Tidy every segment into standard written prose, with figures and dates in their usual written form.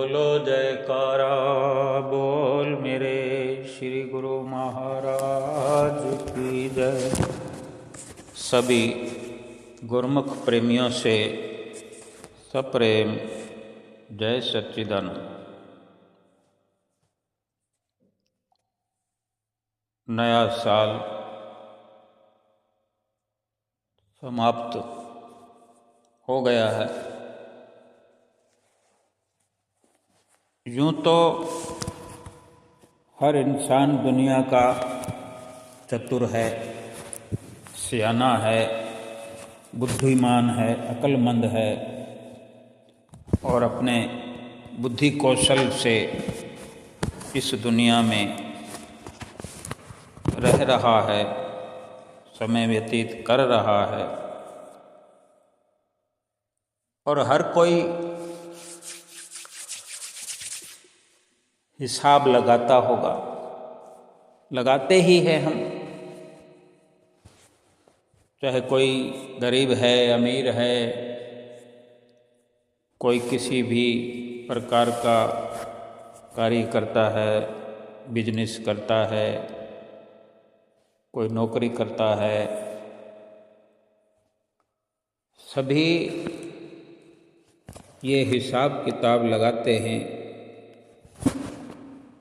बोलो जयकारा बोल मेरे श्री गुरु महाराज की जय। सभी गुरुमुख प्रेमियों से सप्रेम जय सच्चिदानंद। नया साल समाप्त हो गया है। यूं तो हर इंसान दुनिया का चतुर है, सियाना है, बुद्धिमान है, अक्लमंद है और अपने बुद्धि कौशल से इस दुनिया में रह रहा है, समय व्यतीत कर रहा है। और हर कोई हिसाब लगाता होगा, लगाते ही हैं हम। चाहे कोई गरीब है, अमीर है, कोई किसी भी प्रकार का कार्य करता है, बिजनेस करता है, कोई नौकरी करता है, सभी ये हिसाब किताब लगाते हैं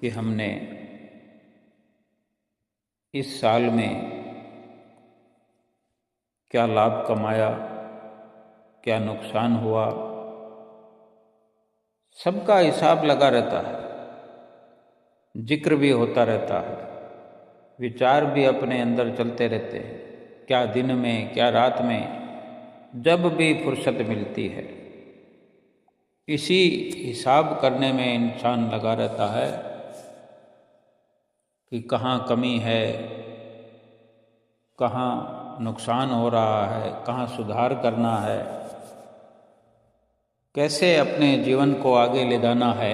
कि हमने इस साल में क्या लाभ कमाया, क्या नुकसान हुआ, सबका हिसाब लगा रहता है, जिक्र भी होता रहता है, विचार भी अपने अंदर चलते रहते हैं। क्या दिन में, क्या रात में, जब भी फुर्सत मिलती है, इसी हिसाब करने में इंसान लगा रहता है कि कहाँ कमी है, कहाँ नुकसान हो रहा है, कहाँ सुधार करना है, कैसे अपने जीवन को आगे ले जाना है।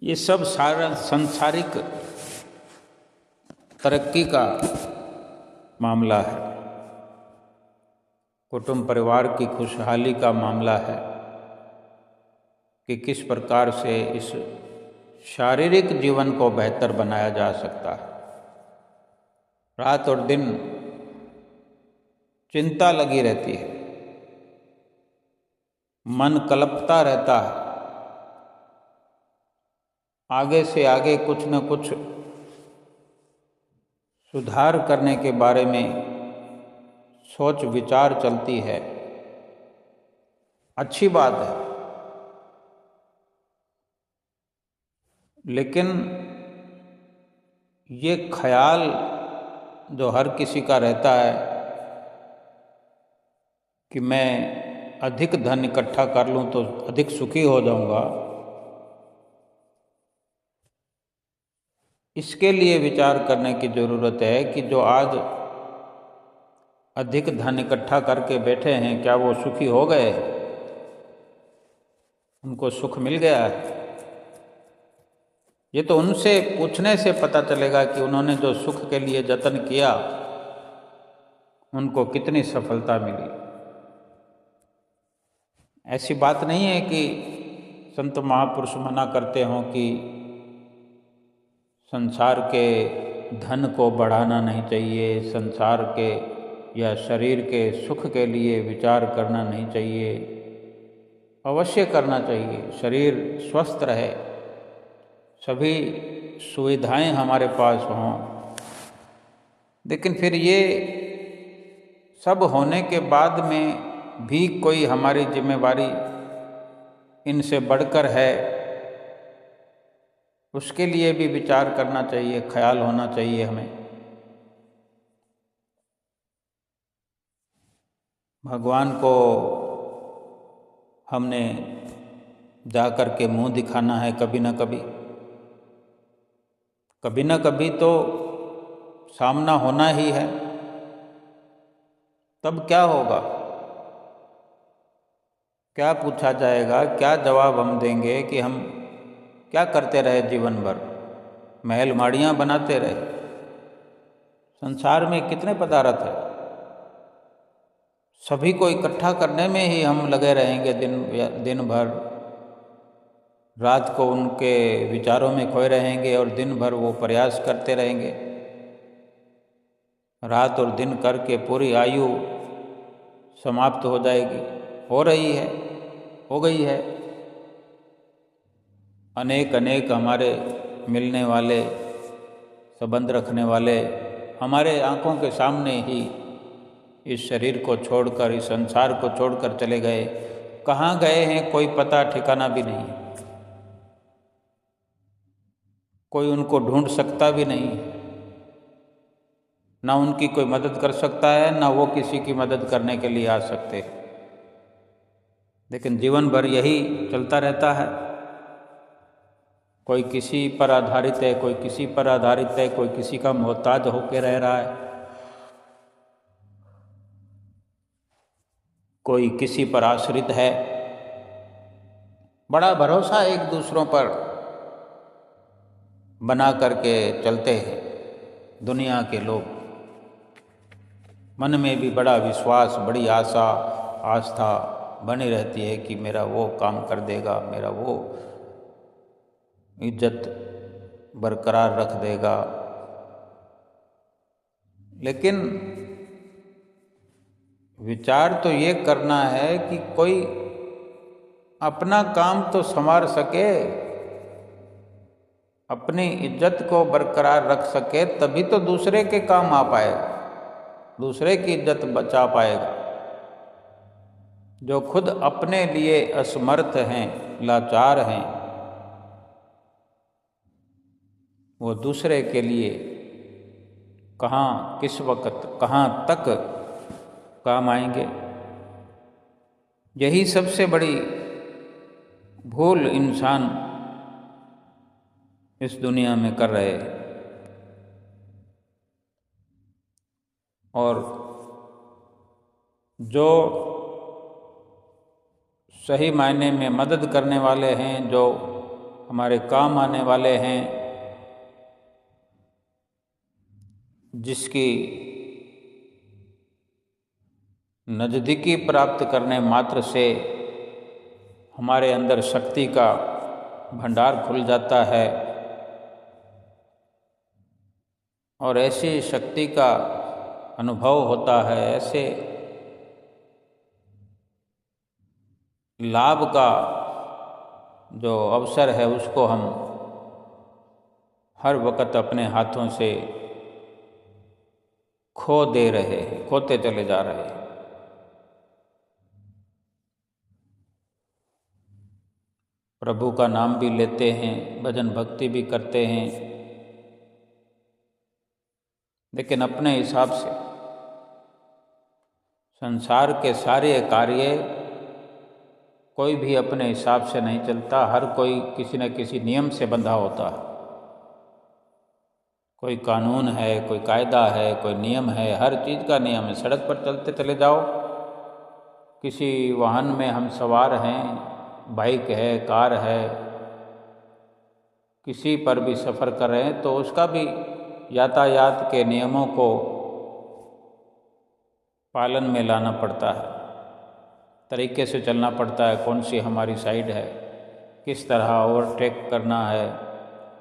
ये सब सारा सांसारिक तरक्की का मामला है, कुटुंब परिवार की खुशहाली का मामला है कि किस प्रकार से इस शारीरिक जीवन को बेहतर बनाया जा सकता है। रात और दिन चिंता लगी रहती है, मन कलपता रहता है, आगे से आगे कुछ न कुछ सुधार करने के बारे में सोच विचार चलती है। अच्छी बात है, लेकिन ये ख्याल जो हर किसी का रहता है कि मैं अधिक धन इकट्ठा कर लूं तो अधिक सुखी हो जाऊंगा, इसके लिए विचार करने की ज़रूरत है कि जो आज अधिक धन इकट्ठा करके बैठे हैं, क्या वो सुखी हो गए? उनको सुख मिल गया है? ये तो उनसे पूछने से पता चलेगा कि उन्होंने जो सुख के लिए जतन किया, उनको कितनी सफलता मिली। ऐसी बात नहीं है कि संत महापुरुष मना करते हों कि संसार के धन को बढ़ाना नहीं चाहिए, संसार के या शरीर के सुख के लिए विचार करना नहीं चाहिए। अवश्य करना चाहिए, शरीर स्वस्थ रहे, सभी सुविधाएं हमारे पास हों। लेकिन फिर ये सब होने के बाद में भी कोई हमारी जिम्मेवारी इनसे बढ़कर है, उसके लिए भी विचार करना चाहिए, ख्याल होना चाहिए हमें। भगवान को हमने जा कर के मुंह दिखाना है कभी न कभी, कभी न कभी तो सामना होना ही है। तब क्या होगा, क्या पूछा जाएगा, क्या जवाब हम देंगे कि हम क्या करते रहे जीवन भर? महल माड़ियाँ बनाते रहे। संसार में कितने पदार्थ हैं, सभी को इकट्ठा करने में ही हम लगे रहेंगे दिन भर, रात को उनके विचारों में खोए रहेंगे और दिन भर वो प्रयास करते रहेंगे, रात और दिन करके पूरी आयु समाप्त हो जाएगी, हो रही है, हो गई है। अनेक अनेक हमारे मिलने वाले, संबंध रखने वाले हमारे आँखों के सामने ही इस शरीर को छोड़कर, इस संसार को छोड़कर चले गए। कहाँ गए हैं कोई पता ठिकाना भी नहीं, कोई उनको ढूंढ सकता भी नहीं, ना उनकी कोई मदद कर सकता है, ना वो किसी की मदद करने के लिए आ सकते। लेकिन जीवन भर यही चलता रहता है, कोई किसी पर आधारित है, कोई किसी पर आधारित है, कोई किसी का मोहताज होकर रह रहा है, कोई किसी पर आश्रित है। बड़ा भरोसा एक दूसरों पर बना करके चलते हैं दुनिया के लोग, मन में भी बड़ा विश्वास, बड़ी आशा, आस्था बनी रहती है कि मेरा वो काम कर देगा, मेरा वो इज्जत बरकरार रख देगा। लेकिन विचार तो ये करना है कि कोई अपना काम तो संवार सके, अपनी इज्जत को बरकरार रख सके, तभी तो दूसरे के काम आ पाएगा, दूसरे की इज्जत बचा पाएगा। जो खुद अपने लिए असमर्थ हैं, लाचार हैं, वो दूसरे के लिए कहाँ, किस वक़्त, कहाँ तक काम आएंगे। यही सबसे बड़ी भूल इंसान इस दुनिया में कर रहे हैं। और जो सही मायने में मदद करने वाले हैं, जो हमारे काम आने वाले हैं, जिसकी नज़दीकी प्राप्त करने मात्र से हमारे अंदर शक्ति का भंडार खुल जाता है और ऐसी शक्ति का अनुभव होता है, ऐसे लाभ का जो अवसर है उसको हम हर वक्त अपने हाथों से खो दे रहे हैं, खोते चले जा रहे हैं। प्रभु का नाम भी लेते हैं, भजन भक्ति भी करते हैं, लेकिन अपने हिसाब से संसार के सारे कार्य कोई भी अपने हिसाब से नहीं चलता। हर कोई किसी न किसी नियम से बंधा होता है। कोई कानून है, कोई कायदा है, कोई नियम है, हर चीज़ का नियम है। सड़क पर चलते चले जाओ, किसी वाहन में हम सवार हैं, बाइक है, कार है, किसी पर भी सफ़र कर रहे हैं तो उसका भी यातायात के नियमों को पालन में लाना पड़ता है, तरीके से चलना पड़ता है। कौन सी हमारी साइड है, किस तरह ओवरटेक करना है,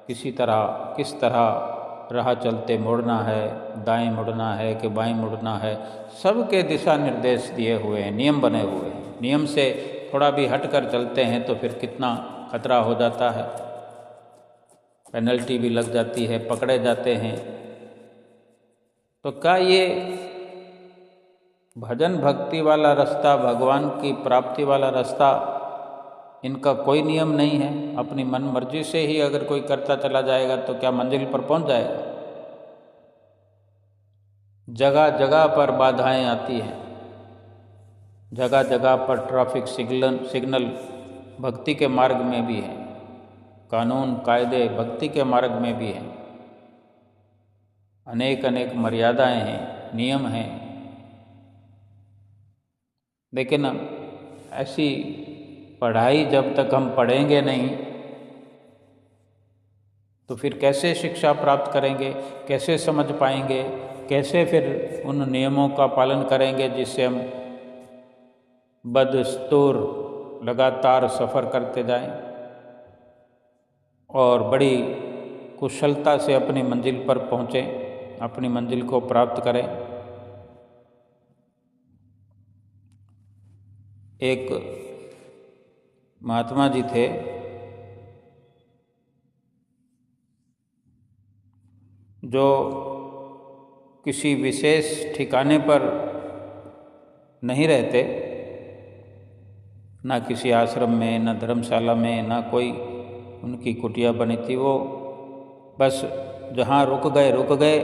किस तरह राह चलते मुड़ना है, दाएं मुड़ना है कि बाएं मुड़ना है, सबके दिशा निर्देश दिए हुए हैं, नियम बने हुए हैं। नियम से थोड़ा भी हटकर चलते हैं तो फिर कितना खतरा हो जाता है, पेनल्टी भी लग जाती है, पकड़े जाते हैं। तो क्या ये भजन भक्ति वाला रास्ता, भगवान की प्राप्ति वाला रास्ता, इनका कोई नियम नहीं है? अपनी मन मर्जी से ही अगर कोई करता चला जाएगा तो क्या मंजिल पर पहुंच जाएगा? जगह जगह पर बाधाएं आती हैं, जगह जगह पर ट्रैफिक सिग्नल भक्ति के मार्ग में भी है, कानून कायदे भक्ति के मार्ग में भी हैं, अनेक अनेक मर्यादाएं हैं, नियम हैं। लेकिन ऐसी पढ़ाई जब तक हम पढ़ेंगे नहीं तो फिर कैसे शिक्षा प्राप्त करेंगे, कैसे समझ पाएंगे, कैसे फिर उन नियमों का पालन करेंगे जिससे हम बदस्तूर लगातार सफ़र करते जाएं और बड़ी कुशलता से अपनी मंजिल पर पहुँचें, अपनी मंजिल को प्राप्त करें। एक महात्मा जी थे, जो किसी विशेष ठिकाने पर नहीं रहते, ना किसी आश्रम में, ना धर्मशाला में, ना कोई उनकी कुटिया बनी थी। वो बस जहाँ रुक गए।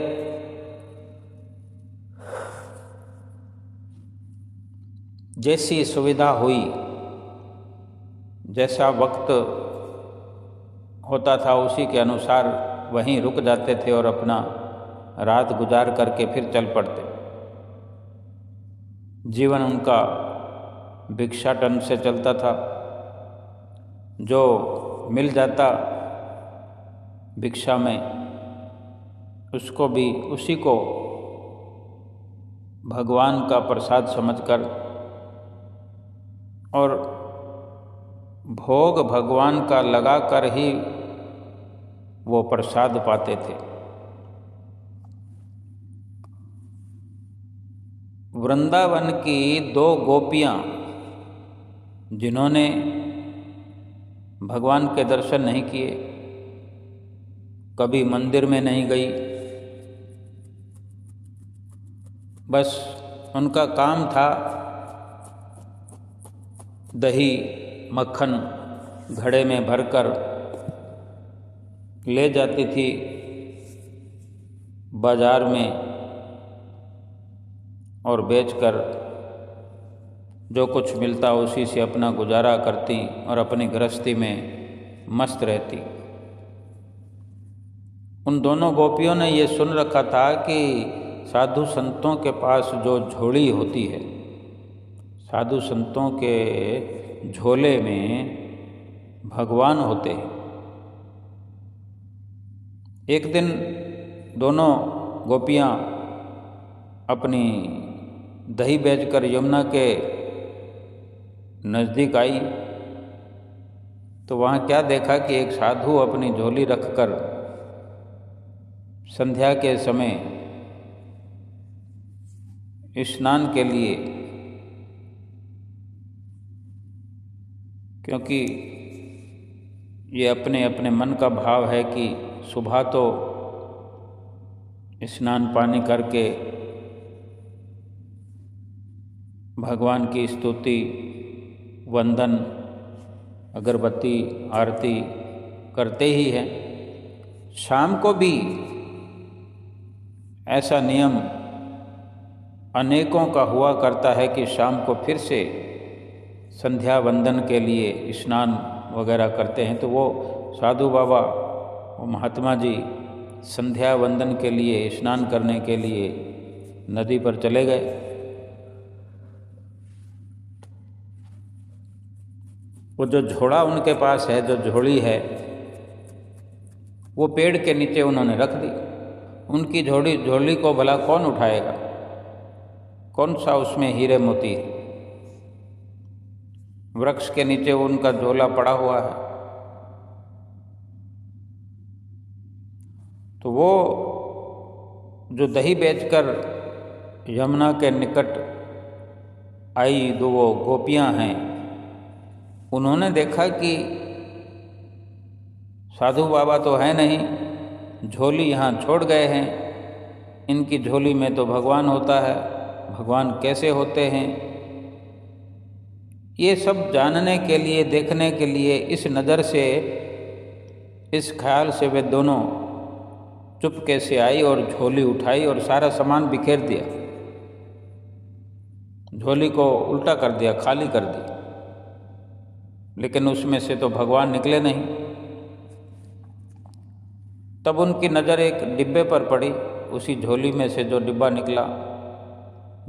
जैसी सुविधा हुई, जैसा वक्त होता था उसी के अनुसार वहीं रुक जाते थे और अपना रात गुजार करके फिर चल पड़ते। जीवन उनका भिक्षाटन से चलता था। जो मिल जाता भिक्षा में, उसको भी उसी को भगवान का प्रसाद समझकर और भोग भगवान का लगाकर ही वो प्रसाद पाते थे। वृंदावन की 2 गोपियाँ जिन्होंने भगवान के दर्शन नहीं किए, कभी मंदिर में नहीं गई, बस उनका काम था दही मक्खन घड़े में भरकर ले जाती थी बाजार में और बेचकर जो कुछ मिलता उसी से अपना गुजारा करती और अपनी गृहस्थी में मस्त रहती। उन दोनों गोपियों ने ये सुन रखा था कि साधु संतों के पास जो झोली होती है, साधु संतों के झोले में भगवान होते हैं। एक दिन दोनों गोपियाँ अपनी दही बेचकर यमुना के नज़दीक आई तो वहाँ क्या देखा कि एक साधु अपनी झोली रखकर संध्या के समय स्नान के लिए, क्योंकि ये अपने अपने मन का भाव है कि सुबह तो स्नान पानी करके भगवान की स्तुति, वंदन, अगरबत्ती, आरती करते ही हैं। शाम को भी ऐसा नियम अनेकों का हुआ करता है कि शाम को फिर से संध्या वंदन के लिए स्नान वगैरह करते हैं। तो वो साधु बाबा, वो महात्मा जी संध्या वंदन के लिए, स्नान करने के लिए नदी पर चले गए। वो जो झोड़ा उनके पास है, जो झोली है, वो पेड़ के नीचे उन्होंने रख दी। उनकी झोली को भला कौन उठाएगा? कौन सा उसमें हीरे मोती है? वृक्ष के नीचे उनका झोला पड़ा हुआ है। तो वो जो दही बेचकर यमुना के निकट आई 2 गोपियाँ हैं, उन्होंने देखा कि साधु बाबा तो है नहीं, झोली यहाँ छोड़ गए हैं। इनकी झोली में तो भगवान होता है, भगवान कैसे होते हैं? ये सब जानने के लिए, देखने के लिए, इस नज़र से, इस ख्याल से वे दोनों चुपके से आई और झोली उठाई और सारा सामान बिखेर दिया। झोली को उल्टा कर दिया, खाली कर दिया। लेकिन उसमें से तो भगवान निकले नहीं। तब उनकी नज़र एक डिब्बे पर पड़ी। उसी झोली में से जो डिब्बा निकला,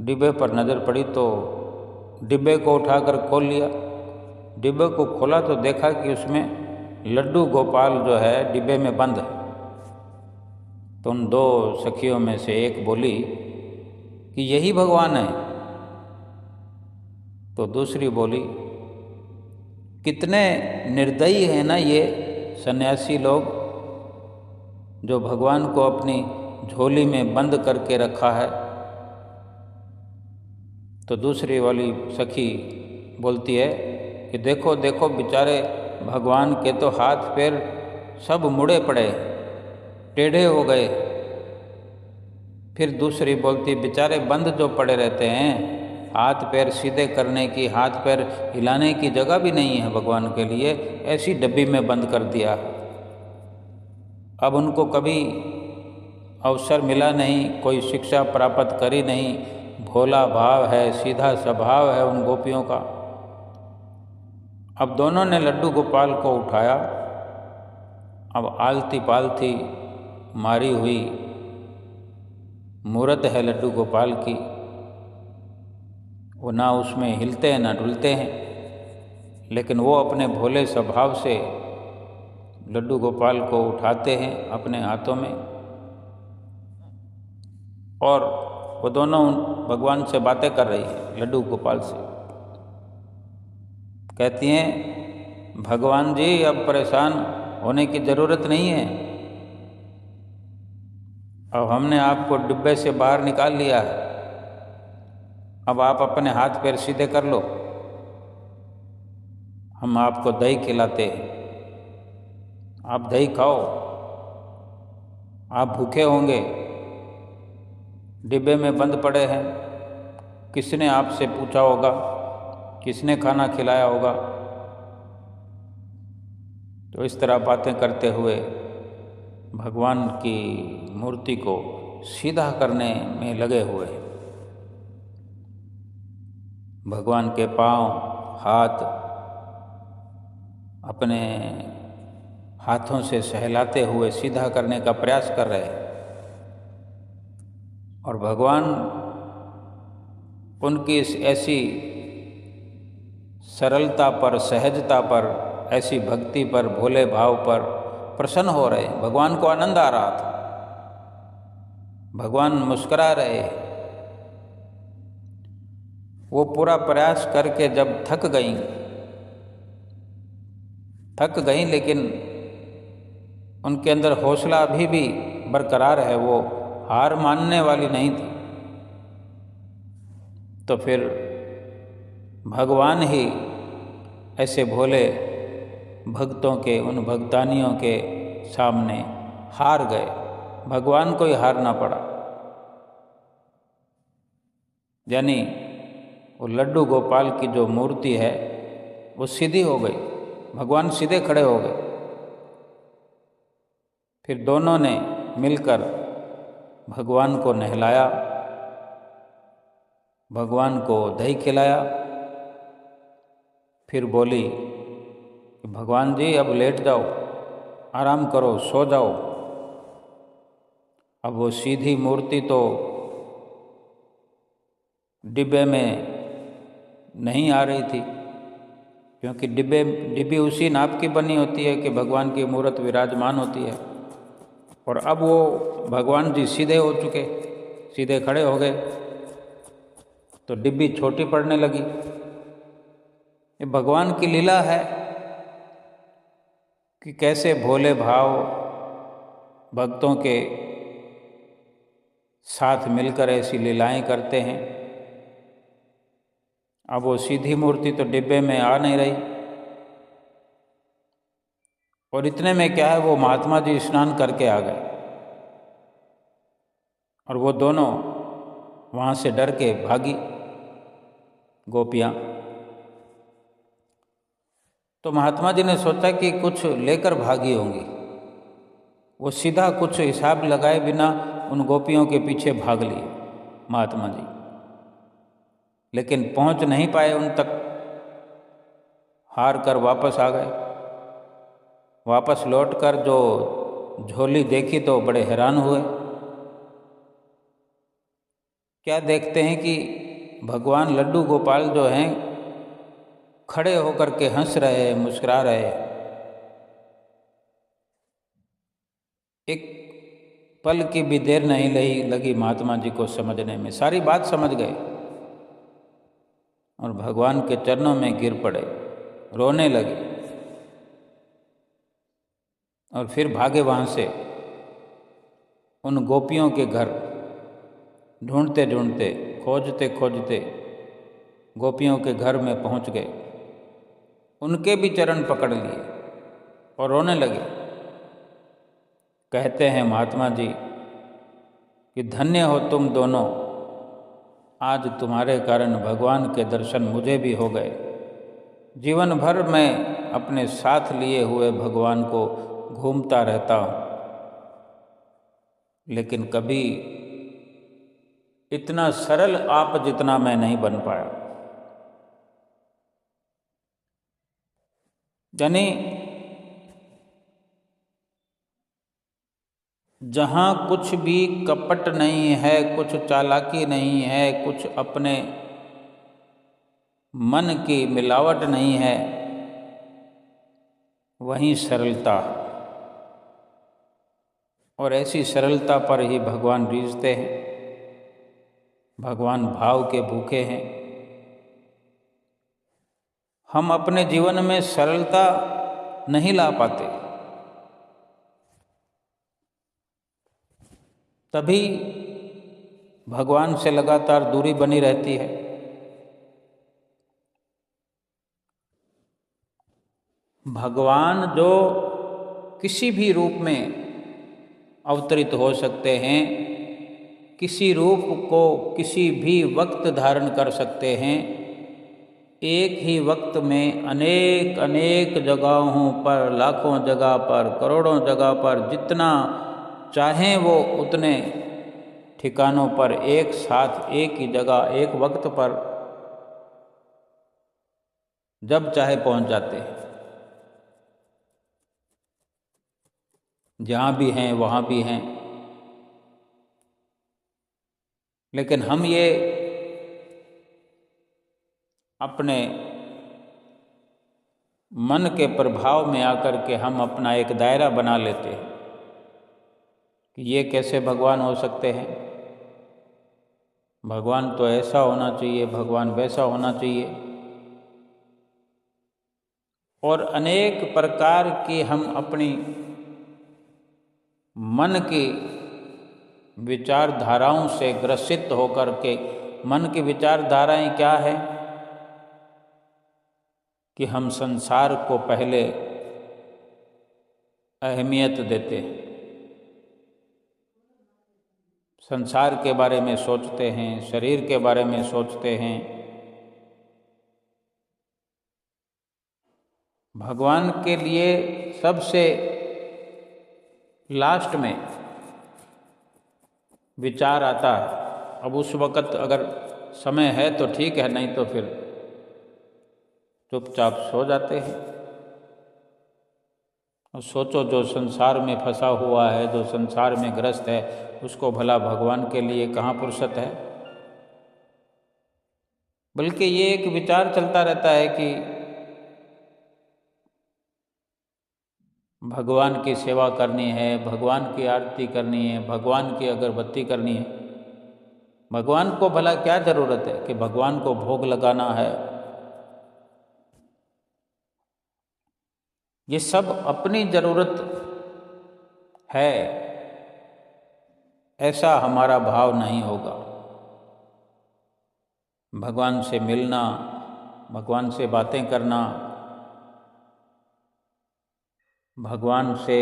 डिब्बे पर नज़र पड़ी तो डिब्बे को उठाकर खोल लिया। डिब्बे को खोला तो देखा कि उसमें लड्डू गोपाल जो है डिब्बे में बंद है। तो उन 2 सखियों में से एक बोली कि यही भगवान है। तो दूसरी बोली, कितने निर्दयी हैं ना ये सन्यासी लोग, जो भगवान को अपनी झोली में बंद करके रखा है। तो दूसरी वाली सखी बोलती है कि देखो देखो बेचारे भगवान के तो हाथ पैर सब मुड़े पड़े, टेढ़े हो गए। फिर दूसरी बोलती, बेचारे बंद जो पड़े रहते हैं, हाथ पैर सीधे करने की, हाथ पैर हिलाने की जगह भी नहीं है भगवान के लिए, ऐसी डब्बी में बंद कर दिया। अब उनको कभी अवसर मिला नहीं, कोई शिक्षा प्राप्त करी नहीं, भोला भाव है, सीधा स्वभाव है उन गोपियों का। अब दोनों ने लड्डू गोपाल को उठाया। अब आलती पालती मारी हुई मूरत है लड्डू गोपाल की, वो ना उसमें हिलते हैं ना डुलते हैं, लेकिन वो अपने भोले स्वभाव से लड्डू गोपाल को उठाते हैं अपने हाथों में। और वो दोनों भगवान से बातें कर रही है लड्डू गोपाल से। कहती हैं, भगवान जी अब परेशान होने की ज़रूरत नहीं है, अब हमने आपको डिब्बे से बाहर निकाल लिया है, अब आप अपने हाथ पैर सीधे कर लो, हम आपको दही खिलाते हैं, आप दही खाओ, आप भूखे होंगे, डिब्बे में बंद पड़े हैं, किसने आपसे पूछा होगा, किसने खाना खिलाया होगा। तो इस तरह बातें करते हुए भगवान की मूर्ति को सीधा करने में लगे हुए। भगवान के पांव हाथ अपने हाथों से सहलाते हुए सीधा करने का प्रयास कर रहे हैं, और भगवान उनकी इस ऐसी सरलता पर, सहजता पर, ऐसी भक्ति पर, भोले भाव पर प्रसन्न हो रहे। भगवान को आनंद आ रहा था, भगवान मुस्कुरा रहे। वो पूरा प्रयास करके जब थक गईं, लेकिन उनके अंदर हौसला अभी भी बरकरार है, वो हार मानने वाली नहीं थी। तो फिर भगवान ही ऐसे भोले भक्तों के, उन भक्तानियों के सामने हार गए, भगवान को ही हारना पड़ा। यानी वो लड्डू गोपाल की जो मूर्ति है वो सीधी हो गई, भगवान सीधे खड़े हो गए। फिर दोनों ने मिलकर भगवान को नहलाया, भगवान को दही खिलाया। फिर बोली कि भगवान जी अब लेट जाओ, आराम करो, सो जाओ। अब वो सीधी मूर्ति तो डिब्बे में नहीं आ रही थी, क्योंकि डिब्बी उसी नाप की बनी होती है कि भगवान की मूर्त विराजमान होती है। और अब वो भगवान जी सीधे हो चुके, सीधे खड़े हो गए, तो डिब्बी छोटी पड़ने लगी। ये भगवान की लीला है कि कैसे भोले भाव भक्तों के साथ मिलकर ऐसी लीलाएं करते हैं। अब वो सीधी मूर्ति तो डिब्बे में आ नहीं रही, और इतने में क्या है, वो महात्मा जी स्नान करके आ गए, और वो दोनों वहाँ से डर के भागी गोपियाँ। तो महात्मा जी ने सोचा कि कुछ लेकर भागी होंगी, वो सीधा कुछ हिसाब लगाए बिना उन गोपियों के पीछे भाग लिए महात्मा जी, लेकिन पहुंच नहीं पाए उन तक, हार कर वापस आ गए। वापस लौटकर जो झोली देखी तो बड़े हैरान हुए। क्या देखते हैं कि भगवान लड्डू गोपाल जो हैं खड़े होकर के हंस रहे, मुस्कुरा रहे। एक पल की भी देर नहीं लगी महात्मा जी को समझने में, सारी बात समझ गए। और भगवान के चरणों में गिर पड़े, रोने लगे और फिर भागे वहाँ से उन गोपियों के घर। ढूंढते ढूंढते, खोजते खोजते गोपियों के घर में पहुँच गए, उनके भी चरण पकड़ लिए और रोने लगे। कहते हैं महात्मा जी कि धन्य हो तुम दोनों, आज तुम्हारे कारण भगवान के दर्शन मुझे भी हो गए। जीवन भर मैं अपने साथ लिए हुए भगवान को घूमता रहता हूँ, लेकिन कभी इतना सरल आप जितना मैं नहीं बन पाया। यानी जहाँ कुछ भी कपट नहीं है, कुछ चालाकी नहीं है, कुछ अपने मन की मिलावट नहीं है, वहीं सरलता। और ऐसी सरलता पर ही भगवान रीझते हैं। भगवान भाव के भूखे हैं। हम अपने जीवन में सरलता नहीं ला पाते, तभी भगवान से लगातार दूरी बनी रहती है। भगवान जो किसी भी रूप में अवतरित हो सकते हैं, किसी रूप को किसी भी वक्त धारण कर सकते हैं, एक ही वक्त में अनेक अनेक जगहों पर, लाखों जगह पर, करोड़ों जगह पर, जितना चाहें वो उतने ठिकानों पर एक साथ, एक ही जगह, एक वक्त पर जब चाहे पहुंच जाते हैं। जहाँ भी हैं वहाँ भी हैं। लेकिन हम ये अपने मन के प्रभाव में आकर के हम अपना एक दायरा बना लेते हैं कि ये कैसे भगवान हो सकते हैं, भगवान तो ऐसा होना चाहिए, भगवान वैसा होना चाहिए। और अनेक प्रकार की हम अपनी मन की विचारधाराओं से ग्रसित होकर के, मन की विचारधाराएं क्या है कि हम संसार को पहले अहमियत देते हैं, संसार के बारे में सोचते हैं, शरीर के बारे में सोचते हैं। भगवान के लिए सबसे लास्ट में विचार आता है। अब उस वक़्त अगर समय है तो ठीक है, नहीं तो फिर चुपचाप सो जाते हैं। और सोचो, जो संसार में फंसा हुआ है, जो संसार में ग्रस्त है, उसको भला भगवान के लिए कहाँ फुर्सत है। बल्कि ये एक विचार चलता रहता है कि भगवान की सेवा करनी है, भगवान की आरती करनी है, भगवान की अगरबत्ती करनी है। भगवान को भला क्या ज़रूरत है कि भगवान को भोग लगाना है। ये सब अपनी ज़रूरत है, ऐसा हमारा भाव नहीं होगा। भगवान से मिलना, भगवान से बातें करना, भगवान से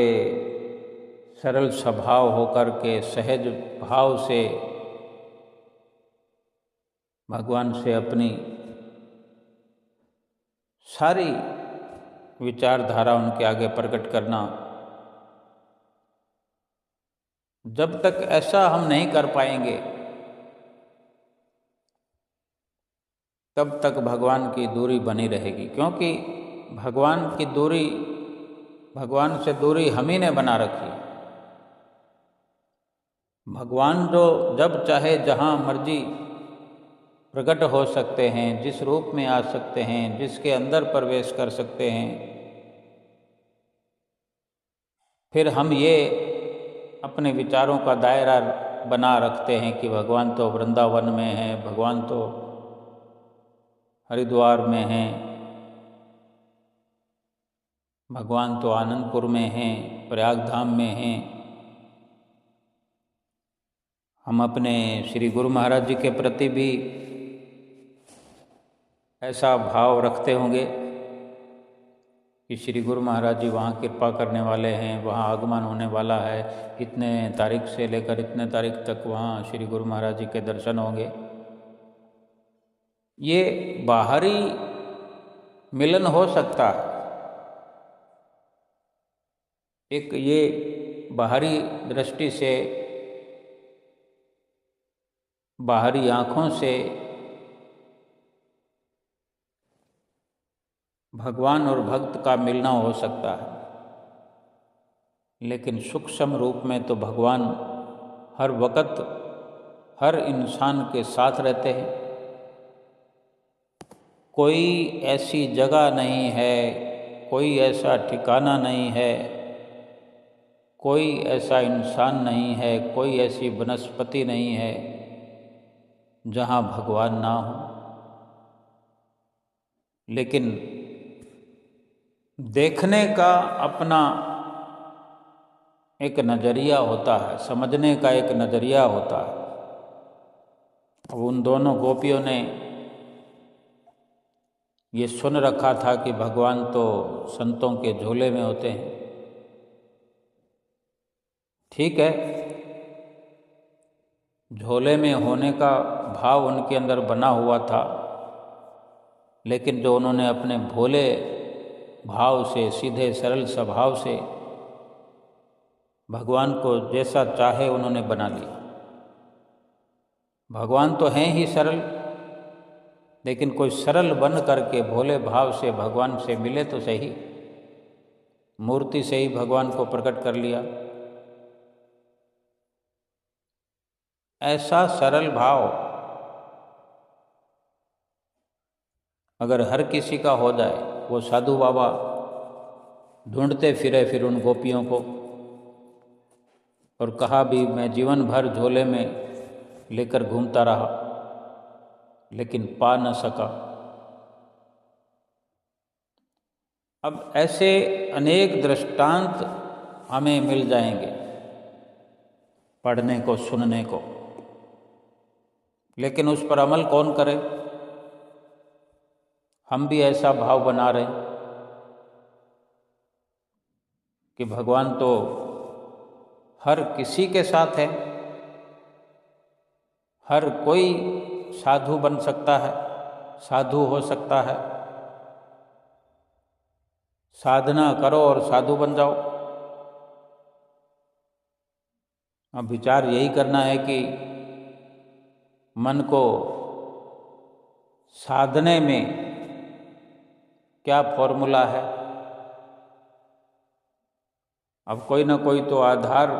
सरल स्वभाव होकर के, सहज भाव से भगवान से अपनी सारी विचारधारा उनके आगे प्रकट करना। जब तक ऐसा हम नहीं कर पाएंगे, तब तक भगवान की दूरी बनी रहेगी। क्योंकि भगवान की दूरी, भगवान से दूरी हम ही ने बना रखी। भगवान जो जब चाहे जहाँ मर्जी प्रकट हो सकते हैं, जिस रूप में आ सकते हैं, जिसके अंदर प्रवेश कर सकते हैं। फिर हम ये अपने विचारों का दायरा बना रखते हैं कि भगवान तो वृंदावन में है, भगवान तो हरिद्वार में हैं, भगवान तो आनंदपुर में हैं, प्रयाग धाम में हैं। हम अपने श्री गुरु महाराज जी के प्रति भी ऐसा भाव रखते होंगे कि श्री गुरु महाराज जी वहाँ कृपा करने वाले हैं, वहाँ आगमन होने वाला है, इतने तारीख से लेकर इतने तारीख तक वहाँ श्री गुरु महाराज जी के दर्शन होंगे। ये बाहरी मिलन हो सकता है, एक ये बाहरी दृष्टि से, बाहरी आँखों से भगवान और भक्त का मिलना हो सकता है, लेकिन सूक्ष्म रूप में तो भगवान हर वक्त हर इंसान के साथ रहते हैं। कोई ऐसी जगह नहीं है, कोई ऐसा ठिकाना नहीं है, कोई ऐसा इंसान नहीं है, कोई ऐसी वनस्पति नहीं है जहाँ भगवान ना हो। लेकिन देखने का अपना एक नज़रिया होता है, समझने का एक नज़रिया होता है। अब उन दोनों गोपियों ने ये सुन रखा था कि भगवान तो संतों के झोले में होते हैं। ठीक है, झोले में होने का भाव उनके अंदर बना हुआ था, लेकिन जो उन्होंने अपने भोले भाव से, सीधे सरल स्वभाव से भगवान को जैसा चाहे उन्होंने बना लिया। भगवान तो हैं ही सरल, लेकिन कोई सरल बन करके भोले भाव से भगवान से मिले तो सही, मूर्ति से ही भगवान को प्रकट कर लिया। ऐसा सरल भाव अगर हर किसी का हो जाए, वो साधु बाबा ढूंढते फिरे फिर उन गोपियों को, और कहा भी मैं जीवन भर झोले में लेकर घूमता रहा लेकिन पा न सका। अब ऐसे अनेक दृष्टांत हमें मिल जाएंगे पढ़ने को, सुनने को, लेकिन उस पर अमल कौन करे? हम भी ऐसा भाव बना रहे कि भगवान तो हर किसी के साथ है, हर कोई साधु बन सकता है, साधु हो सकता है, साधना करो और साधु बन जाओ। अब विचार यही करना है कि मन को साधने में क्या फॉर्मूला है। अब कोई ना कोई तो आधार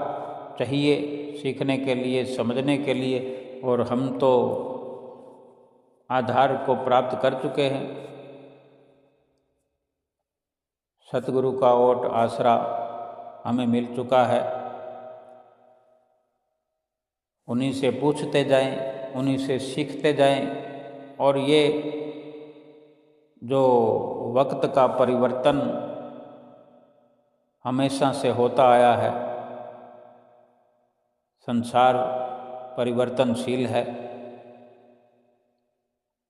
चाहिए सीखने के लिए, समझने के लिए, और हम तो आधार को प्राप्त कर चुके हैं। सतगुरु का ओट आसरा हमें मिल चुका है। उन्हीं से पूछते जाएं, उन्हीं से सीखते जाएं, और ये जो वक्त का परिवर्तन हमेशा से होता आया है, संसार परिवर्तनशील है,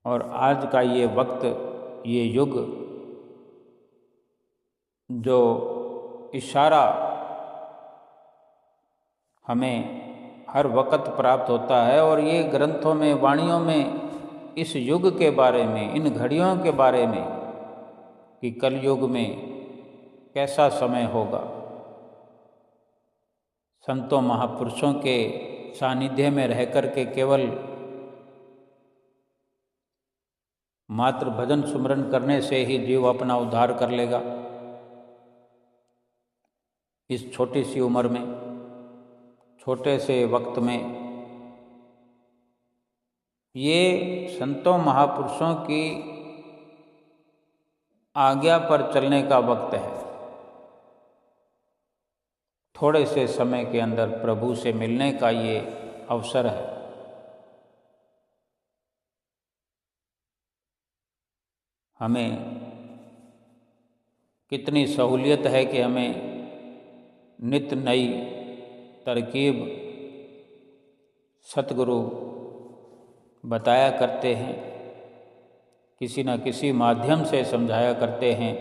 और आज का ये वक्त, ये युग जो इशारा हमें हर वक्त प्राप्त होता है, और ये ग्रंथों में, वाणियों में इस युग के बारे में, इन घड़ियों के बारे में कि कलयुग में कैसा समय होगा, संतों महापुरुषों के सानिध्य में रह कर के केवल मात्र भजन सुमरन करने से ही जीव अपना उद्धार कर लेगा। इस छोटी सी उम्र में, छोटे से वक्त में, ये संतों महापुरुषों की आज्ञा पर चलने का वक्त है। थोड़े से समय के अंदर प्रभु से मिलने का ये अवसर है। हमें कितनी सहूलियत है कि हमें नित्य नई तरकीब सतगुरु बताया करते हैं, किसी न किसी माध्यम से समझाया करते हैं।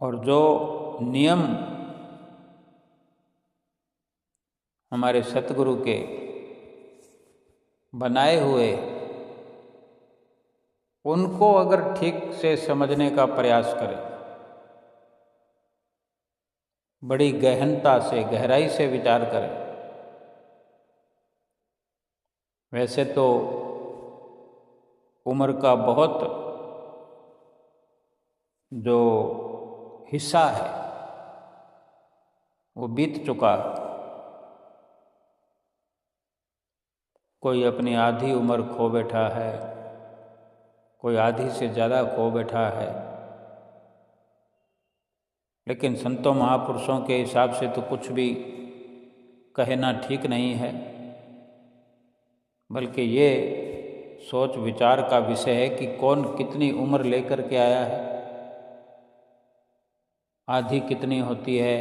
और जो नियम हमारे सतगुरु के बनाए हुए, उनको अगर ठीक से समझने का प्रयास करें, बड़ी गहनता से, गहराई से विचार करें, वैसे तो उम्र का बहुत जो हिस्सा है वो बीत चुका है। कोई अपनी आधी उम्र खो बैठा है, कोई आधी से ज़्यादा खो बैठा है। लेकिन संतों महापुरुषों के हिसाब से तो कुछ भी कहना ठीक नहीं है, बल्कि ये सोच विचार का विषय है कि कौन कितनी उम्र लेकर के आया है, आधी कितनी होती है,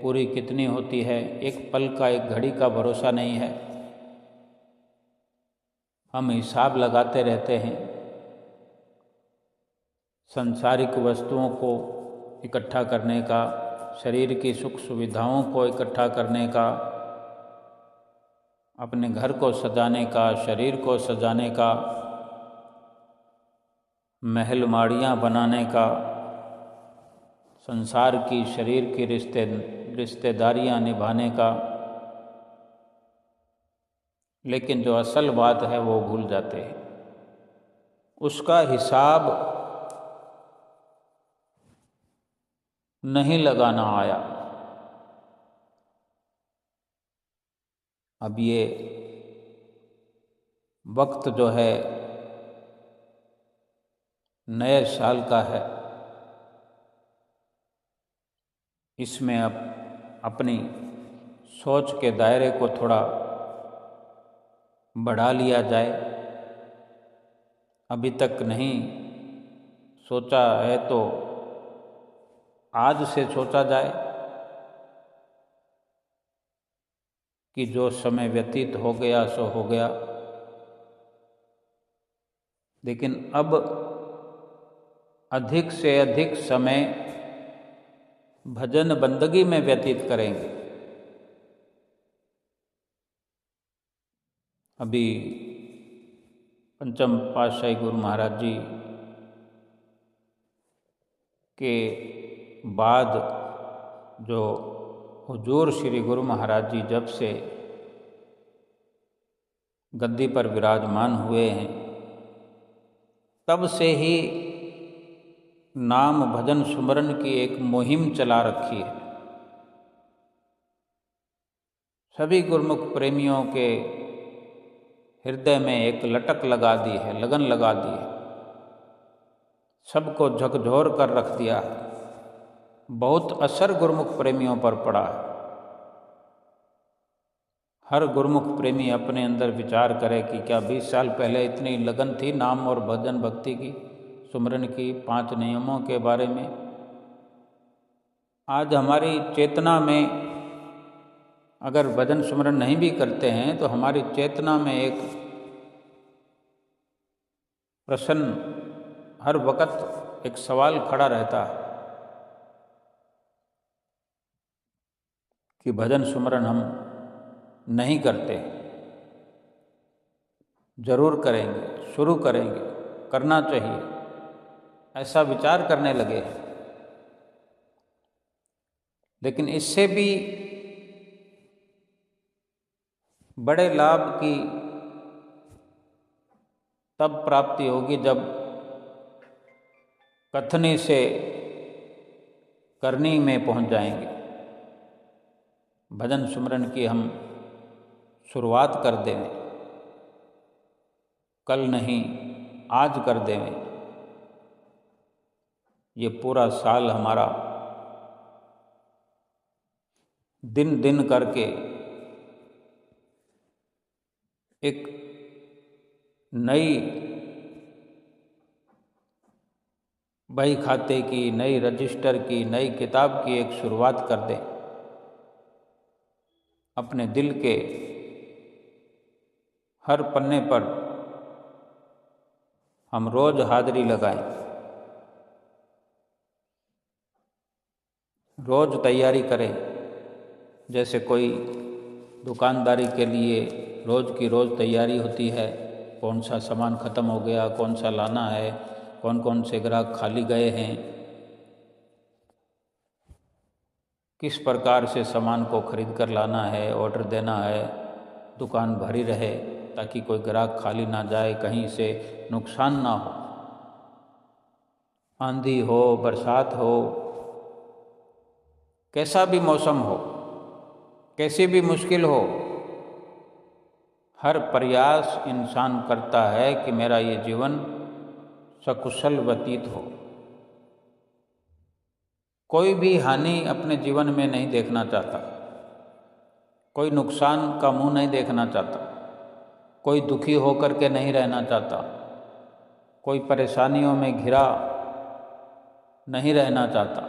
पूरी कितनी होती है। एक पल का, एक घड़ी का भरोसा नहीं है। हम हिसाब लगाते रहते हैं, सांसारिक वस्तुओं को इकट्ठा करने का, शरीर की सुख सुविधाओं को इकट्ठा करने का, अपने घर को सजाने का, शरीर को सजाने का, महल माड़ियाँ बनाने का, संसार की, शरीर की रिश्तेदारियाँ निभाने का। लेकिन जो असल बात है वो भूल जाते हैं। उसका हिसाब नहीं लगाना आया। अब ये वक्त जो है नए साल का है, इसमें अब अपनी सोच के दायरे को थोड़ा बढ़ा लिया जाए। अभी तक नहीं सोचा है तो आज से सोचा जाए कि जो समय व्यतीत हो गया सो हो गया, लेकिन अब अधिक से अधिक समय भजन बंदगी में व्यतीत करेंगे। अभी पंचम पातशाही गुरु महाराज जी के बाद जो हुजूर श्री गुरु महाराज जी जब से गद्दी पर विराजमान हुए हैं, तब से ही नाम भजन सुमरन की एक मुहिम चला रखी है। सभी गुरुमुख प्रेमियों के हृदय में एक लटक लगा दी है, लगन लगा दी है, सबको झकझोर कर रख दिया है। बहुत असर गुरुमुख प्रेमियों पर पड़ा है। हर गुरुमुख प्रेमी अपने अंदर विचार करे कि क्या 20 साल पहले इतनी लगन थी नाम और भजन भक्ति की, सुमरन की, 5 नियमों के बारे में। आज हमारी चेतना में, अगर भजन सुमरन नहीं भी करते हैं तो हमारी चेतना में एक प्रश्न हर वक्त, एक सवाल खड़ा रहता है कि भजन सुमरन हम नहीं करते। जरूर करेंगे, शुरू करेंगे, करना चाहिए, ऐसा विचार करने लगे हैं। लेकिन इससे भी बड़े लाभ की तब प्राप्ति होगी जब कथनी से करनी में पहुंच जाएंगे। भजन सुमरन की हम शुरुआत कर दें, कल नहीं आज कर दें। ये पूरा साल हमारा दिन दिन करके एक नई बही खाते की, नई रजिस्टर की, नई किताब की एक शुरुआत कर दें। अपने दिल के हर पन्ने पर हम रोज हाजिरी लगाएं, रोज तैयारी करें। जैसे कोई दुकानदारी के लिए रोज़ की रोज़ तैयारी होती है, कौन सा सामान ख़त्म हो गया, कौन सा लाना है, कौन कौन से ग्राहक खाली गए हैं, किस प्रकार से सामान को खरीद कर लाना है, ऑर्डर देना है, दुकान भरी रहे ताकि कोई ग्राहक खाली ना जाए, कहीं से नुकसान ना हो। आंधी हो, बरसात हो, कैसा भी मौसम हो, कैसी भी मुश्किल हो, हर प्रयास इंसान करता है कि मेरा ये जीवन सकुशल व्यतीत हो। कोई भी हानि अपने जीवन में नहीं देखना चाहता, कोई नुकसान का मुंह नहीं देखना चाहता, कोई दुखी होकर के नहीं रहना चाहता, कोई परेशानियों में घिरा नहीं रहना चाहता।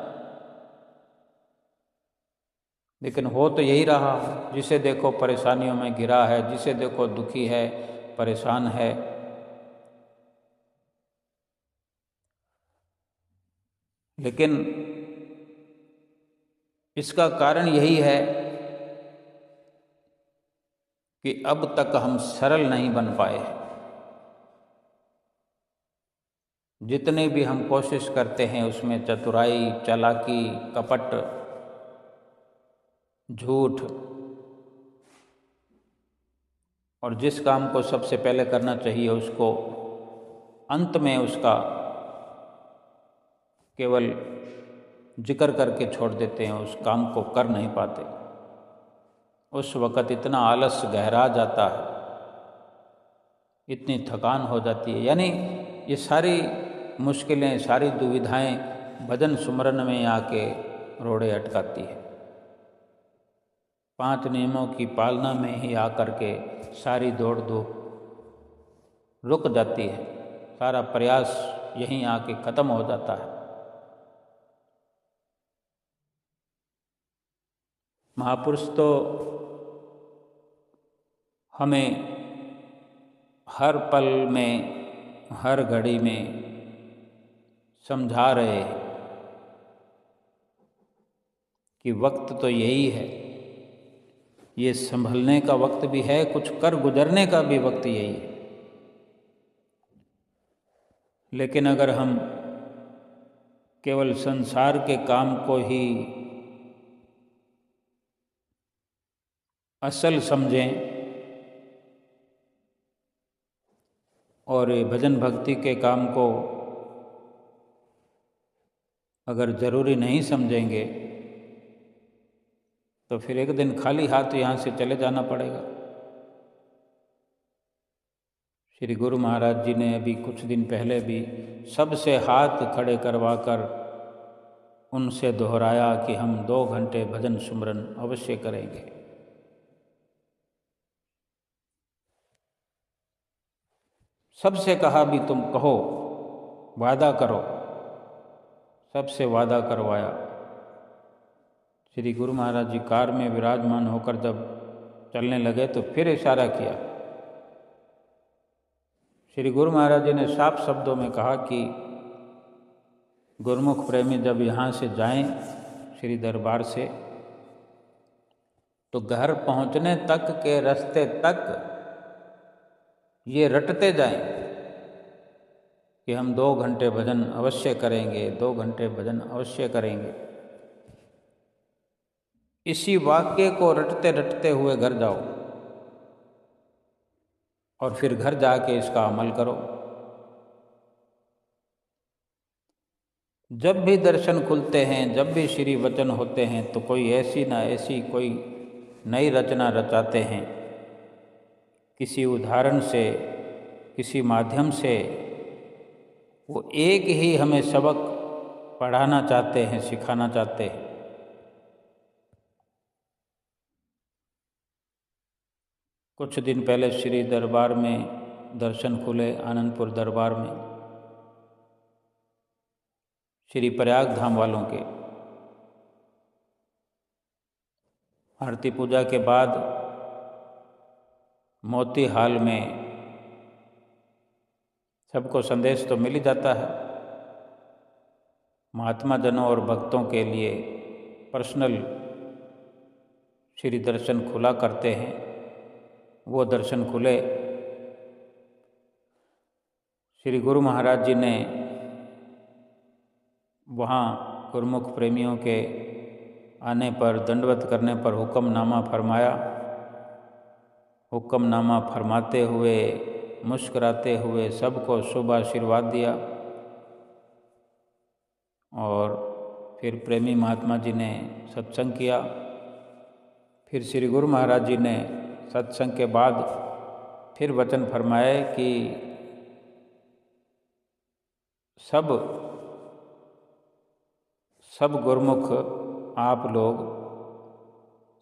लेकिन हो तो यही रहा, जिसे देखो परेशानियों में घिरा है, जिसे देखो दुखी है, परेशान है। लेकिन इसका कारण यही है कि अब तक हम सरल नहीं बन पाए हैं। जितने भी हम कोशिश करते हैं उसमें चतुराई, चालाकी, कपट, झूठ, और जिस काम को सबसे पहले करना चाहिए उसको अंत में उसका केवल जिक्र करके छोड़ देते हैं, उस काम को कर नहीं पाते। उस वक़्त इतना आलस गहरा जाता है, इतनी थकान हो जाती है। यानी ये सारी मुश्किलें, सारी दुविधाएं भजन सुमरन में आके रोड़े अटकाती है। 5 नियमों की पालना में ही आकर के सारी दौड़ धूप रुक जाती है, सारा प्रयास यहीं आके ख़त्म हो जाता है। महापुरुष तो हमें हर पल में, हर घड़ी में समझा रहे हैं कि वक्त तो यही है, ये संभलने का वक्त भी है, कुछ कर गुजरने का भी वक्त यही है। लेकिन अगर हम केवल संसार के काम को ही असल समझें और भजन भक्ति के काम को अगर ज़रूरी नहीं समझेंगे तो फिर एक दिन खाली हाथ यहाँ से चले जाना पड़ेगा। श्री गुरु महाराज जी ने अभी कुछ दिन पहले भी सबसे हाथ खड़े करवाकर उनसे दोहराया कि हम 2 घंटे भजन सुमरन अवश्य करेंगे। सबसे कहा भी तुम कहो, वादा करो, सबसे वादा करवाया। श्री गुरु महाराज जी कार में विराजमान होकर जब चलने लगे तो फिर इशारा किया। श्री गुरु महाराज जी ने साफ शब्दों में कहा कि गुरुमुख प्रेमी जब यहाँ से जाएं श्री दरबार से, तो घर पहुँचने तक के रास्ते तक ये रटते जाएं कि हम 2 घंटे भजन अवश्य करेंगे, 2 घंटे भजन अवश्य करेंगे। इसी वाक्य को रटते रटते हुए घर जाओ और फिर घर जाके इसका अमल करो। जब भी दर्शन खुलते हैं, जब भी श्री वचन होते हैं, तो कोई ऐसी ना ऐसी कोई नई रचना रचाते हैं। किसी उदाहरण से, किसी माध्यम से वो एक ही हमें सबक पढ़ाना चाहते हैं, सिखाना चाहते हैं। कुछ दिन पहले श्री दरबार में दर्शन खुले, आनंदपुर दरबार में। श्री प्रयाग धाम वालों के। आरती पूजा के बाद मोती हाल में सबको संदेश तो मिल ही जाता है। महात्मा जनों और भक्तों के लिए पर्सनल श्री दर्शन खुला करते हैं। वो दर्शन खुले। श्री गुरु महाराज जी ने वहाँ गुरुमुख प्रेमियों के आने पर, दंडवत करने पर हुक्मनामा फरमाया। हुक्मनामा फरमाते हुए, मुस्कुराते हुए सबको शुभ आशीर्वाद दिया। और फिर प्रेमी महात्मा जी ने सत्संग किया। फिर श्री गुरु महाराज जी ने सत्संग के बाद फिर वचन फरमाए कि सब गुरुमुख आप लोग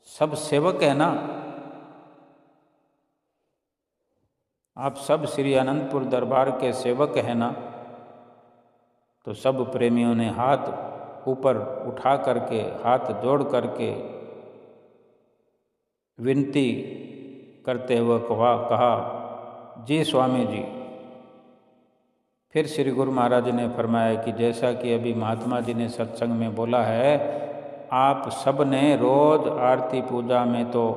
सब सेवक हैं ना। आप सब श्री अनंतपुर दरबार के सेवक हैं ना। तो सब प्रेमियों ने हाथ ऊपर उठा करके, हाथ जोड़ करके विनती करते हुए कहा, जी स्वामी जी। फिर श्री गुरु महाराज ने फरमाया कि जैसा कि अभी महात्मा जी ने सत्संग में बोला है, आप सब ने रोज आरती पूजा में तो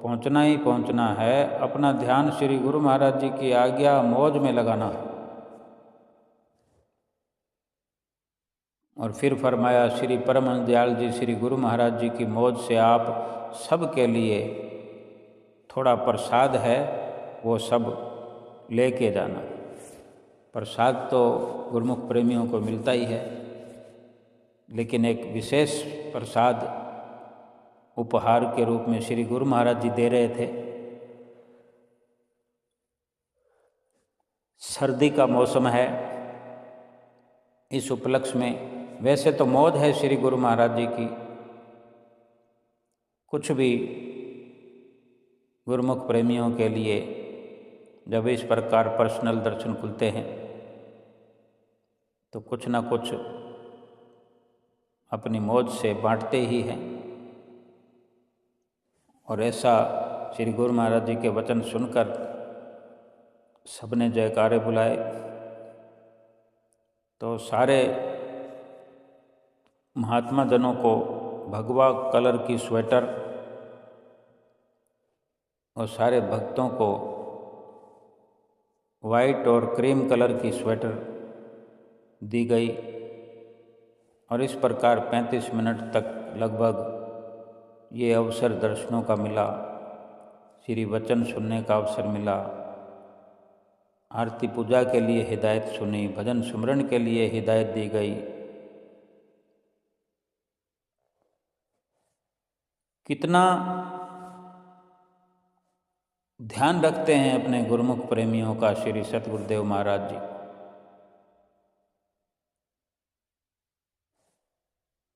पहुंचना ही पहुंचना है। अपना ध्यान श्री गुरु महाराज जी की आज्ञा मौज में लगाना है। और फिर फरमाया, श्री परमहंस दयाल जी श्री गुरु महाराज जी की मौज से आप सब के लिए थोड़ा प्रसाद है, वो सब लेके जाना। प्रसाद तो गुरुमुख प्रेमियों को मिलता ही है, लेकिन एक विशेष प्रसाद उपहार के रूप में श्री गुरु महाराज जी दे रहे थे। सर्दी का मौसम है, इस उपलक्ष्य में वैसे तो मौज है श्री गुरु महाराज जी की। कुछ भी गुरुमुख प्रेमियों के लिए जब इस प्रकार पर्सनल दर्शन खुलते हैं तो कुछ ना कुछ अपनी मौज से बांटते ही हैं। और ऐसा श्री गुरु महाराज जी के वचन सुनकर सबने जयकारे बुलाए। तो सारे महात्मा जनों को भगवा कलर की स्वेटर और सारे भक्तों को वाइट और क्रीम कलर की स्वेटर दी गई। और इस प्रकार 35 मिनट तक लगभग ये अवसर दर्शनों का मिला, श्री वचन सुनने का अवसर मिला, आरती पूजा के लिए हिदायत सुनी, भजन सुमरन के लिए हिदायत दी गई। कितना ध्यान रखते हैं अपने गुरुमुख प्रेमियों का श्री सतगुरुदेव महाराज जी।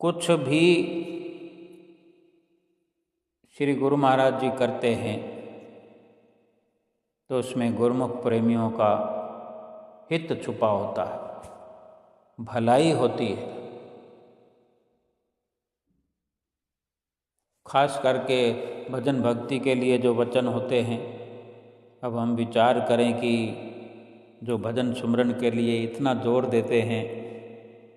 कुछ भी श्री गुरु महाराज जी करते हैं तो उसमें गुरुमुख प्रेमियों का हित छुपा होता है, भलाई होती है। खास करके भजन भक्ति के लिए जो वचन होते हैं, अब हम विचार करें कि जो भजन सुमरन के लिए इतना जोर देते हैं,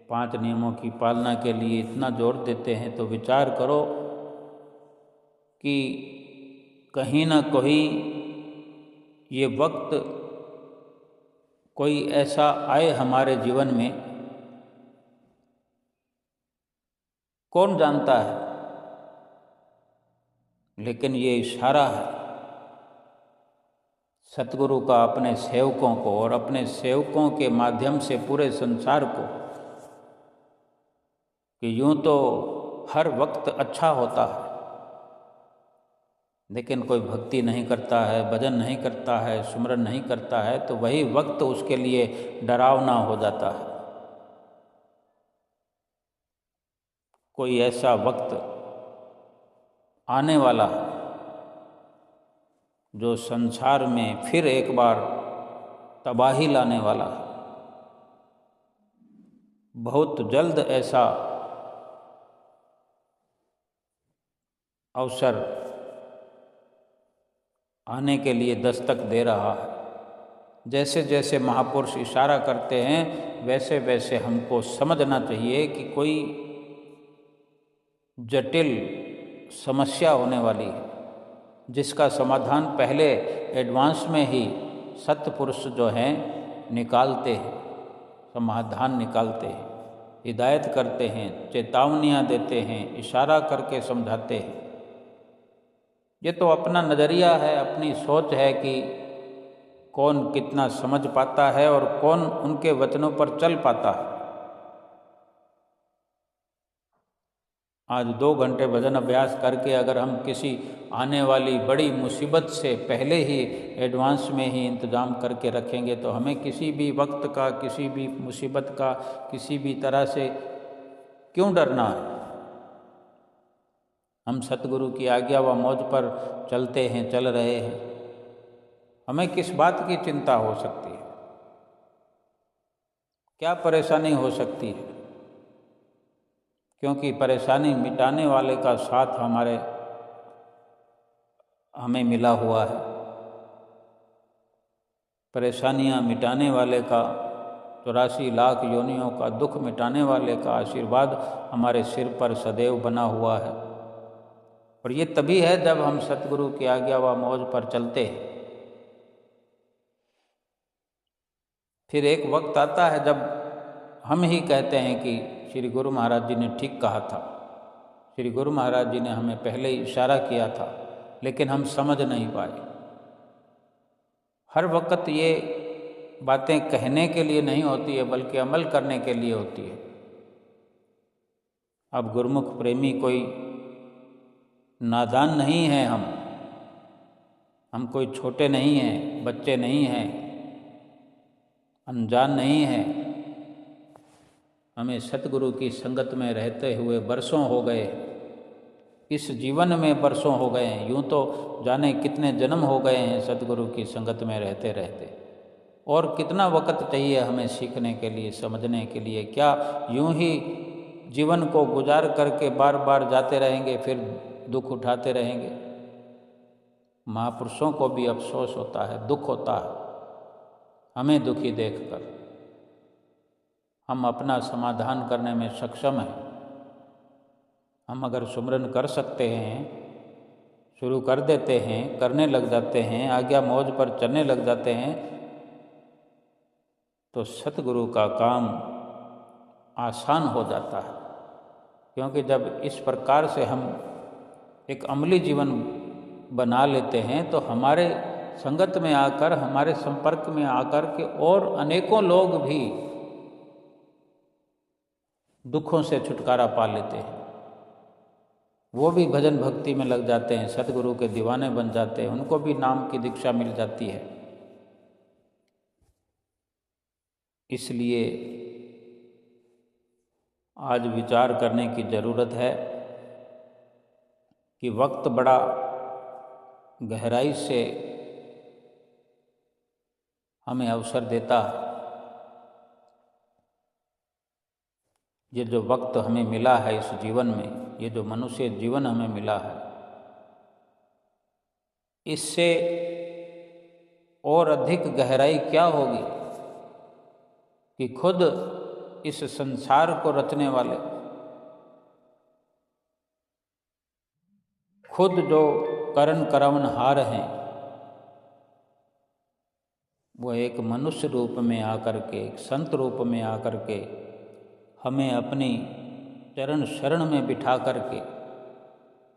5 नियमों की पालना के लिए इतना जोर देते हैं, तो विचार करो कि कहीं ना कहीं ये वक्त कोई ऐसा आए हमारे जीवन में, कौन जानता है, लेकिन ये इशारा है सतगुरु का अपने सेवकों को और अपने सेवकों के माध्यम से पूरे संसार को, कि यूं तो हर वक्त अच्छा होता है, लेकिन कोई भक्ति नहीं करता है, भजन नहीं करता है, सुमरन नहीं करता है, तो वही वक्त उसके लिए डरावना हो जाता है। कोई ऐसा वक्त आने वाला है जो संसार में फिर एक बार तबाही लाने वाला है। बहुत जल्द ऐसा अवसर आने के लिए दस्तक दे रहा है। जैसे जैसे महापुरुष इशारा करते हैं वैसे वैसे हमको समझना चाहिए कि कोई जटिल समस्या होने वाली है, जिसका समाधान पहले एडवांस में ही सत्पुरुष जो हैं निकालते हैं, समाधान निकालते हैं, हिदायत करते हैं, चेतावनियाँ देते हैं, इशारा करके समझाते हैं। ये तो अपना नज़रिया है, अपनी सोच है कि कौन कितना समझ पाता है और कौन उनके वचनों पर चल पाता है। आज 2 घंटे भजन अभ्यास करके अगर हम किसी आने वाली बड़ी मुसीबत से पहले ही एडवांस में ही इंतज़ाम करके रखेंगे तो हमें किसी भी वक्त का, किसी भी मुसीबत का, किसी भी तरह से क्यों डरना है। हम सतगुरु की आज्ञा व मौज पर चलते हैं, चल रहे हैं, हमें किस बात की चिंता हो सकती है, क्या परेशानी हो सकती है, क्योंकि परेशानी मिटाने वाले का साथ हमें मिला हुआ है। परेशानियां मिटाने वाले का, 84 लाख योनियों का दुख मिटाने वाले का आशीर्वाद हमारे सिर पर सदैव बना हुआ है। और ये तभी है जब हम सतगुरु की आज्ञा व मौज पर चलते हैं। फिर एक वक्त आता है जब हम ही कहते हैं कि श्री गुरु महाराज जी ने ठीक कहा था, श्री गुरु महाराज जी ने हमें पहले ही इशारा किया था, लेकिन हम समझ नहीं पाए। हर वक्त ये बातें कहने के लिए नहीं होती है, बल्कि अमल करने के लिए होती है। अब गुरुमुख प्रेमी कोई नादान नहीं है, हम कोई छोटे नहीं हैं, बच्चे नहीं हैं, अनजान नहीं हैं। हमें सतगुरु की संगत में रहते हुए बरसों हो गए, इस जीवन में बरसों हो गए हैं, यूँ तो जाने कितने जन्म हो गए हैं सतगुरु की संगत में रहते रहते। और कितना वक्त चाहिए हमें सीखने के लिए, समझने के लिए। क्या यूँ ही जीवन को गुजार करके बार बार जाते रहेंगे, फिर दुख उठाते रहेंगे? महापुरुषों को भी अफसोस होता है, दुख होता है हमें दुखी देखकर। हम अपना समाधान करने में सक्षम हैं। हम अगर सुमरन कर सकते हैं, शुरू कर देते हैं, करने लग जाते हैं, आज्ञा मौज पर चलने लग जाते हैं, तो सतगुरु का काम आसान हो जाता है। क्योंकि जब इस प्रकार से हम एक अमली जीवन बना लेते हैं तो हमारे संगत में आकर, हमारे संपर्क में आकर के और अनेकों लोग भी दुखों से छुटकारा पा लेते हैं। वो भी भजन भक्ति में लग जाते हैं, सतगुरु के दीवाने बन जाते हैं, उनको भी नाम की दीक्षा मिल जाती है। इसलिए आज विचार करने की ज़रूरत है कि वक्त बड़ा गहराई से हमें अवसर देता है। ये जो वक्त हमें मिला है इस जीवन में, ये जो मनुष्य जीवन हमें मिला है, इससे और अधिक गहराई क्या होगी कि खुद इस संसार को रचने वाले, खुद जो करण करवनहार हैं, वो एक मनुष्य रूप में आकर के, एक संत रूप में आकर के हमें अपनी चरण शरण में बिठा करके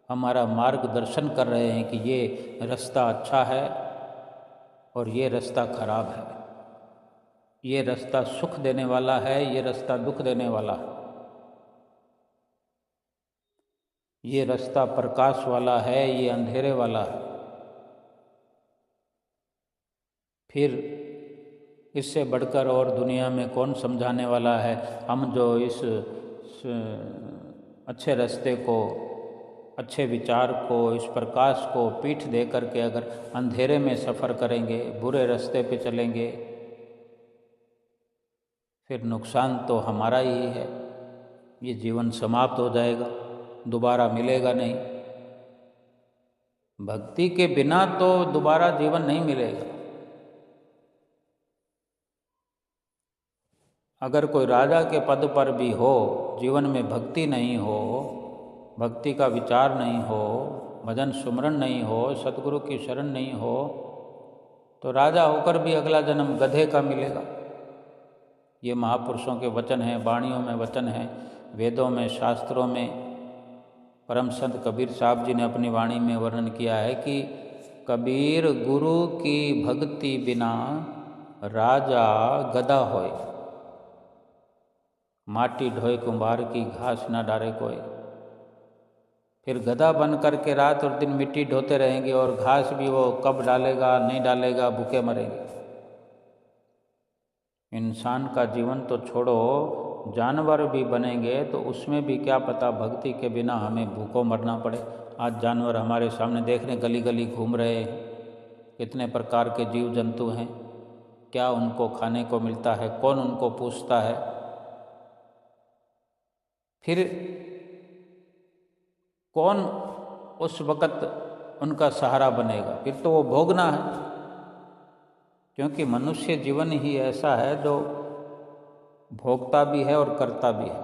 हमारा मार्गदर्शन कर रहे हैं कि ये रास्ता अच्छा है और ये रास्ता खराब है, ये रास्ता सुख देने वाला है, ये रास्ता दुख देने वाला है, ये रास्ता प्रकाश वाला है, ये अंधेरे वाला है। फिर इससे बढ़कर और दुनिया में कौन समझाने वाला है। हम जो इस अच्छे रास्ते को, अच्छे विचार को, इस प्रकाश को पीठ दे करके अगर अंधेरे में सफ़र करेंगे, बुरे रास्ते पे चलेंगे, फिर नुकसान तो हमारा ही है। ये जीवन समाप्त हो जाएगा, दोबारा मिलेगा नहीं। भक्ति के बिना तो दोबारा जीवन नहीं मिलेगा। अगर कोई राजा के पद पर भी हो, जीवन में भक्ति नहीं हो, भक्ति का विचार नहीं हो, भजन सुमरन नहीं हो, सतगुरु की शरण नहीं हो, तो राजा होकर भी अगला जन्म गधे का मिलेगा। ये महापुरुषों के वचन हैं, वाणियों में वचन हैं, वेदों में, शास्त्रों में। परम संत कबीर साहब जी ने अपनी वाणी में वर्णन किया है कि कबीर गुरु की भक्ति बिना राजा गधा होए, माटी ढोए कुंभार की घास न डारे कोई। फिर गधा बन करके रात और दिन मिट्टी ढोते रहेंगे और घास भी वो कब डालेगा नहीं डालेगा, भूखे मरेंगे। इंसान का जीवन तो छोड़ो, जानवर भी बनेंगे तो उसमें भी क्या पता भक्ति के बिना हमें भूखों मरना पड़े। आज जानवर हमारे सामने देख रहे, गली गली घूम रहे हैं, कितने प्रकार के जीव जंतु हैं, क्या उनको खाने को मिलता है, कौन उनको पूछता है। फिर कौन उस वक़्त उनका सहारा बनेगा, फिर तो वो भोगना है। क्योंकि मनुष्य जीवन ही ऐसा है जो भोगता भी है और करता भी है।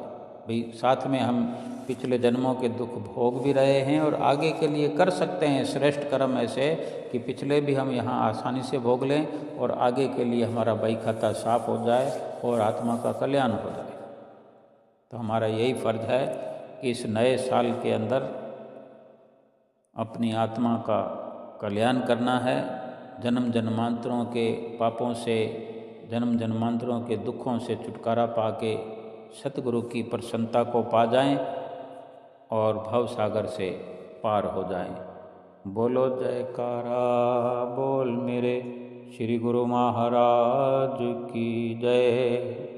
भाई साथ में हम पिछले जन्मों के दुख भोग भी रहे हैं और आगे के लिए कर सकते हैं श्रेष्ठ कर्म ऐसे कि पिछले भी हम यहाँ आसानी से भोग लें और आगे के लिए हमारा बही खाता साफ हो जाए और आत्मा का कल्याण हो जाए। तो हमारा यही फर्ज है कि इस नए साल के अंदर अपनी आत्मा का कल्याण करना है, जन्म जन्मांतरों के पापों से, जन्म जन्मांतरों के दुखों से छुटकारा पाके सतगुरु की प्रसन्नता को पा जाएं और भव सागर से पार हो जाएं। बोलो जयकारा बोल मेरे श्री गुरु महाराज की जय।